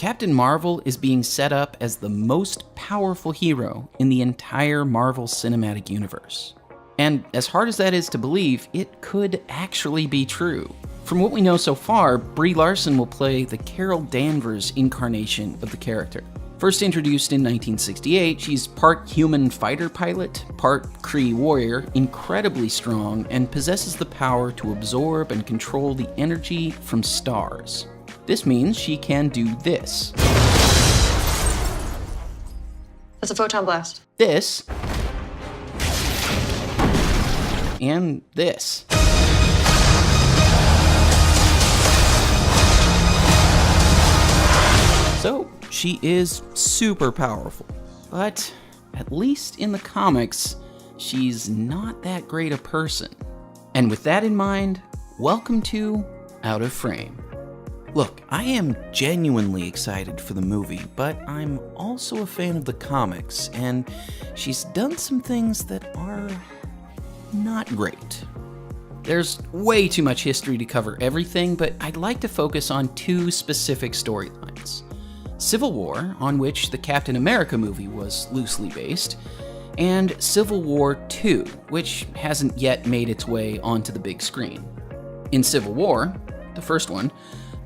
Captain Marvel is being set up as the most powerful hero in the entire Marvel Cinematic Universe. And as hard as that is to believe, it could actually be true. From what we know so far, Brie Larson will play the Carol Danvers incarnation of the character. First introduced in 1968, she's part human fighter pilot, part Kree warrior, incredibly strong, and possesses the power to absorb and control the energy from stars. This means she can do this. That's a photon blast. This. And this. So, she is super powerful, but at least in the comics, she's not that great a person. And with that in mind, welcome to Out of Frame. Look, I am genuinely excited for the movie, but I'm also a fan of the comics, and she's done some things that are not great. There's way too much history to cover everything, but I'd like to focus on two specific storylines. Civil War, on which the Captain America movie was loosely based, and Civil War II, which hasn't yet made its way onto the big screen. In Civil War, the first one,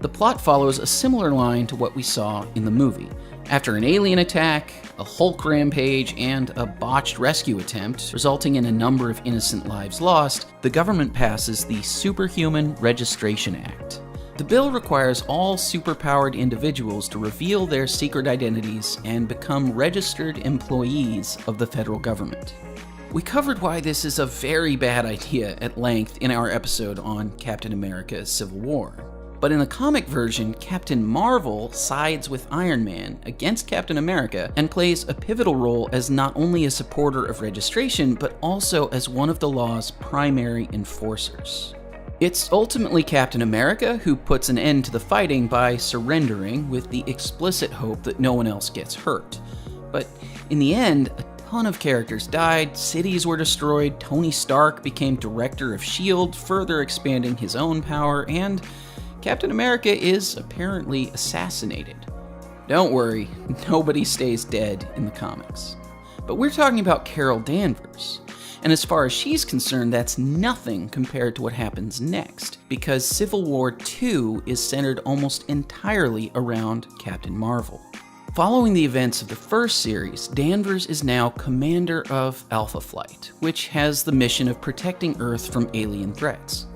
the plot follows a similar line to what we saw in the movie. After an alien attack, a Hulk rampage, and a botched rescue attempt, resulting in a number of innocent lives lost, the government passes the Superhuman Registration Act. The bill requires all superpowered individuals to reveal their secret identities and become registered employees of the federal government. We covered why this is a very bad idea at length in our episode on Captain America: Civil War. But in the comic version, Captain Marvel sides with Iron Man against Captain America and plays a pivotal role as not only a supporter of registration, but also as one of the law's primary enforcers. It's ultimately Captain America who puts an end to the fighting by surrendering with the explicit hope that no one else gets hurt. But in the end, a ton of characters died, cities were destroyed, Tony Stark became director of S.H.I.E.L.D., further expanding his own power, and Captain America is apparently assassinated. Don't worry, nobody stays dead in the comics. But we're talking about Carol Danvers. And as far as she's concerned, that's nothing compared to what happens next, because Civil War II is centered almost entirely around Captain Marvel. Following the events of the first series, Danvers is now commander of Alpha Flight, which has the mission of protecting Earth from alien threats.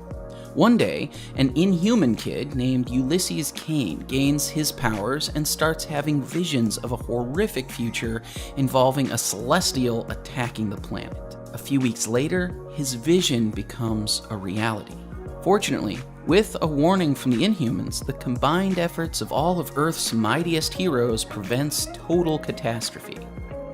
One day, an inhuman kid named Ulysses Kane gains his powers and starts having visions of a horrific future involving a celestial attacking the planet. A few weeks later, his vision becomes a reality. Fortunately, with a warning from the Inhumans, the combined efforts of all of Earth's mightiest heroes prevents total catastrophe.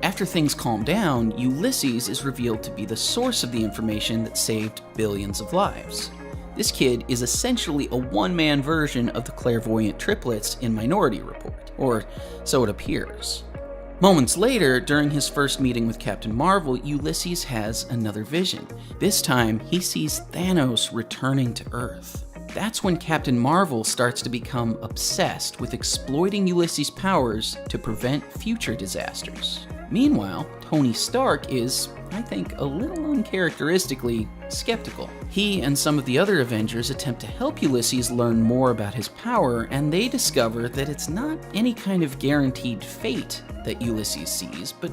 After things calm down, Ulysses is revealed to be the source of the information that saved billions of lives. This kid is essentially a one-man version of the clairvoyant triplets in Minority Report, or so it appears. Moments later, during his first meeting with Captain Marvel, Ulysses has another vision. This time, he sees Thanos returning to Earth. That's when Captain Marvel starts to become obsessed with exploiting Ulysses' powers to prevent future disasters. Meanwhile, Tony Stark is, I think, a little uncharacteristically skeptical. He and some of the other Avengers attempt to help Ulysses learn more about his power, and they discover that it's not any kind of guaranteed fate that Ulysses sees, but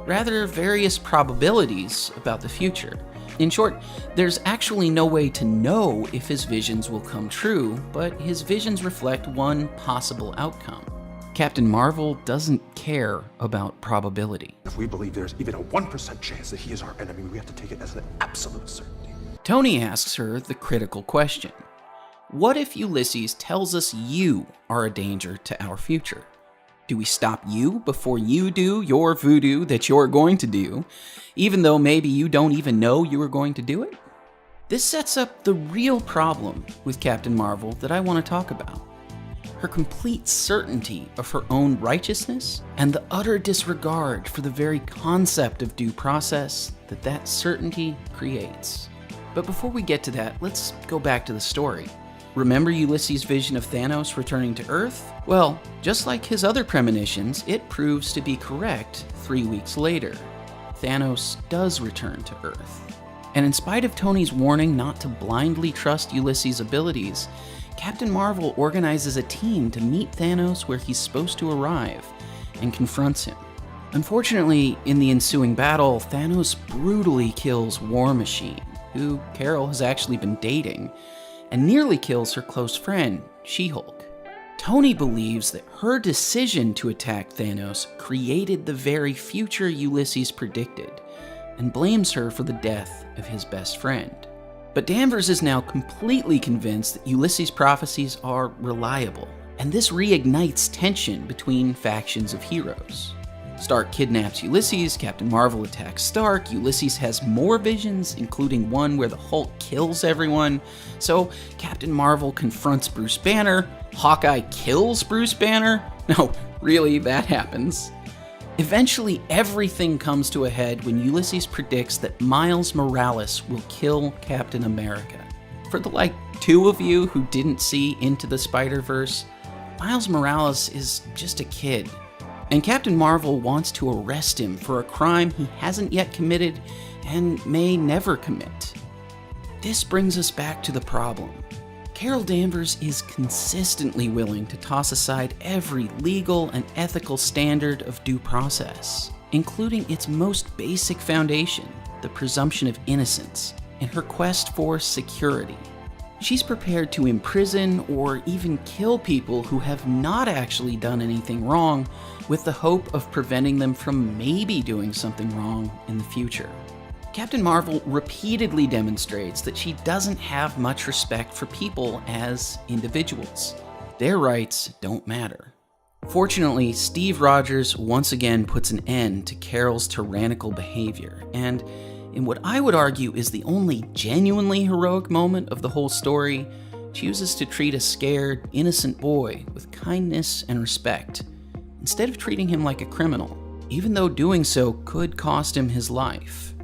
rather various probabilities about the future. In short, there's actually no way to know if his visions will come true, but his visions reflect one possible outcome. Captain Marvel doesn't care about probability. If we believe there's even a 1% chance that he is our enemy, we have to take it as an absolute certainty. Tony asks her the critical question. What if Ulysses tells us you are a danger to our future? Do we stop you before you do your voodoo that you're going to do, even though maybe you don't even know you are going to do it? This sets up the real problem with Captain Marvel that I want to talk about. Her complete certainty of her own righteousness and the utter disregard for the very concept of due process that certainty creates. But before we get to that, let's go back to the story. Remember Ulysses' vision of Thanos returning to Earth? Well, just like his other premonitions, it proves to be correct 3 weeks later. Thanos does return to Earth. And in spite of Tony's warning not to blindly trust Ulysses' abilities, Captain Marvel organizes a team to meet Thanos where he's supposed to arrive and confronts him. Unfortunately, in the ensuing battle, Thanos brutally kills War Machine, who Carol has actually been dating, and nearly kills her close friend, She-Hulk. Tony believes that her decision to attack Thanos created the very future Ulysses predicted, and blames her for the death of his best friend. But Danvers is now completely convinced that Ulysses' prophecies are reliable, and this reignites tension between factions of heroes. Stark kidnaps Ulysses, Captain Marvel attacks Stark, Ulysses has more visions, including one where the Hulk kills everyone, so Captain Marvel confronts Bruce Banner, Hawkeye kills Bruce Banner. No, really, that happens. Eventually, everything comes to a head when Ulysses predicts that Miles Morales will kill Captain America. For the 2 of you who didn't see Into the Spider-Verse, Miles Morales is just a kid, and Captain Marvel wants to arrest him for a crime he hasn't yet committed and may never commit. This brings us back to the problem. Carol Danvers is consistently willing to toss aside every legal and ethical standard of due process, including its most basic foundation, the presumption of innocence, in her quest for security. She's prepared to imprison or even kill people who have not actually done anything wrong, with the hope of preventing them from maybe doing something wrong in the future. Captain Marvel repeatedly demonstrates that she doesn't have much respect for people as individuals. Their rights don't matter. Fortunately, Steve Rogers once again puts an end to Carol's tyrannical behavior, and in what I would argue is the only genuinely heroic moment of the whole story, chooses to treat a scared, innocent boy with kindness and respect, instead of treating him like a criminal, even though doing so could cost him his life.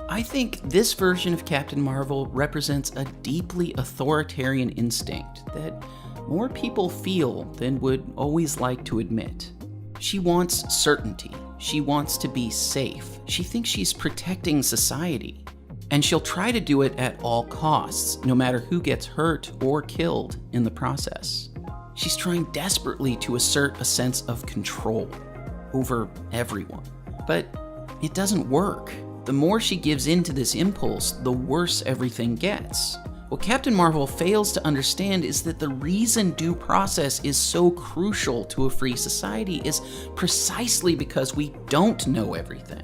I think this version of Captain Marvel represents a deeply authoritarian instinct that more people feel than would always like to admit. She wants certainty. She wants to be safe. She thinks she's protecting society. And she'll try to do it at all costs, no matter who gets hurt or killed in the process. She's trying desperately to assert a sense of control over everyone. But it doesn't work. The more she gives in to this impulse, the worse everything gets. What Captain Marvel fails to understand is that the reason due process is so crucial to a free society is precisely because we don't know everything.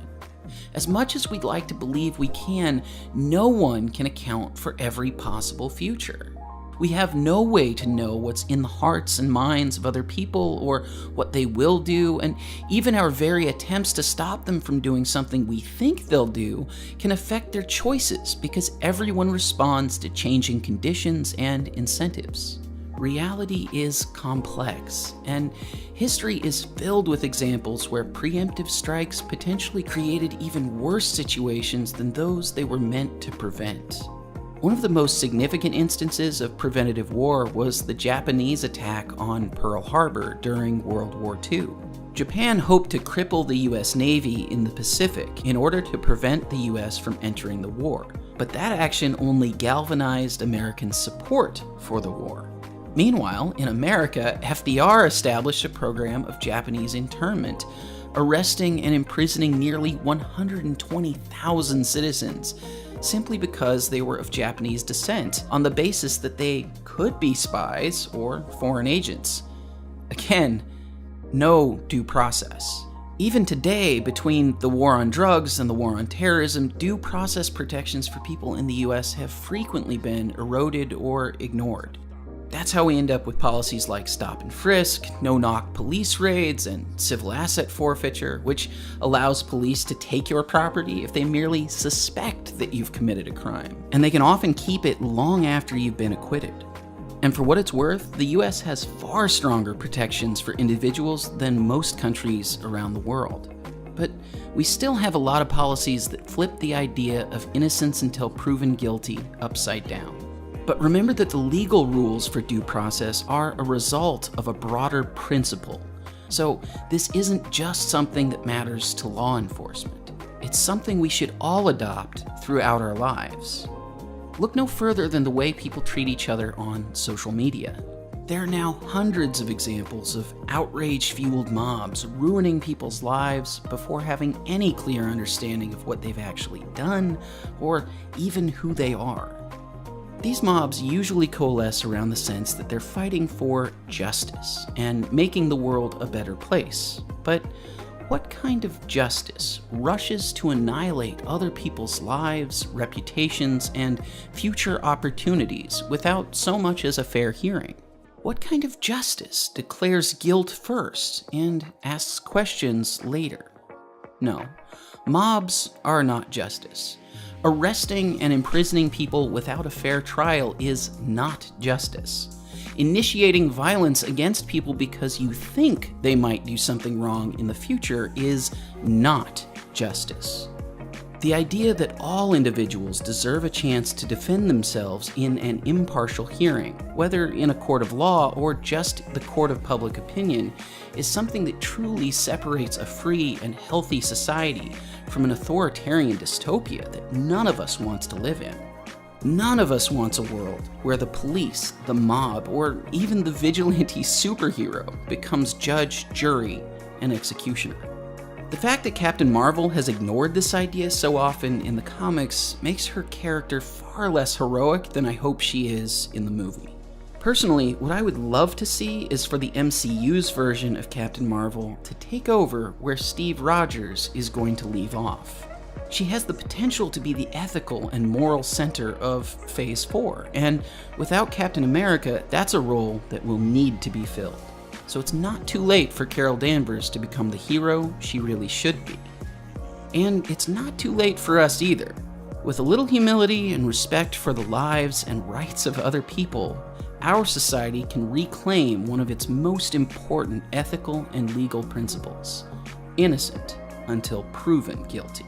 As much as we'd like to believe we can, no one can account for every possible future. We have no way to know what's in the hearts and minds of other people or what they will do, and even our very attempts to stop them from doing something we think they'll do can affect their choices because everyone responds to changing conditions and incentives. Reality is complex, and history is filled with examples where preemptive strikes potentially created even worse situations than those they were meant to prevent. One of the most significant instances of preventative war was the Japanese attack on Pearl Harbor during World War II. Japan hoped to cripple the US Navy in the Pacific in order to prevent the US from entering the war, but that action only galvanized American support for the war. Meanwhile, in America, FDR established a program of Japanese internment, arresting and imprisoning nearly 120,000 citizens, simply because they were of Japanese descent, on the basis that they could be spies or foreign agents. Again, no due process. Even today, between the war on drugs and the war on terrorism, due process protections for people in the US have frequently been eroded or ignored. That's how we end up with policies like stop and frisk, no-knock police raids, and civil asset forfeiture, which allows police to take your property if they merely suspect that you've committed a crime. And they can often keep it long after you've been acquitted. And for what it's worth, the US has far stronger protections for individuals than most countries around the world. But we still have a lot of policies that flip the idea of innocence until proven guilty upside down. But remember that the legal rules for due process are a result of a broader principle. So this isn't just something that matters to law enforcement. It's something we should all adopt throughout our lives. Look no further than the way people treat each other on social media. There are now hundreds of examples of outrage-fueled mobs ruining people's lives before having any clear understanding of what they've actually done or even who they are. These mobs usually coalesce around the sense that they're fighting for justice and making the world a better place. But what kind of justice rushes to annihilate other people's lives, reputations, and future opportunities without so much as a fair hearing? What kind of justice declares guilt first and asks questions later? No, mobs are not justice. Arresting and imprisoning people without a fair trial is not justice. Initiating violence against people because you think they might do something wrong in the future is not justice. The idea that all individuals deserve a chance to defend themselves in an impartial hearing, whether in a court of law or just the court of public opinion, is something that truly separates a free and healthy society from an authoritarian dystopia that none of us wants to live in. None of us wants a world where the police, the mob, or even the vigilante superhero becomes judge, jury, and executioner. The fact that Captain Marvel has ignored this idea so often in the comics makes her character far less heroic than I hope she is in the movie. Personally, what I would love to see is for the MCU's version of Captain Marvel to take over where Steve Rogers is going to leave off. She has the potential to be the ethical and moral center of Phase 4, and without Captain America, that's a role that will need to be filled. So it's not too late for Carol Danvers to become the hero she really should be. And it's not too late for us either. With a little humility and respect for the lives and rights of other people, our society can reclaim one of its most important ethical and legal principles: innocent until proven guilty.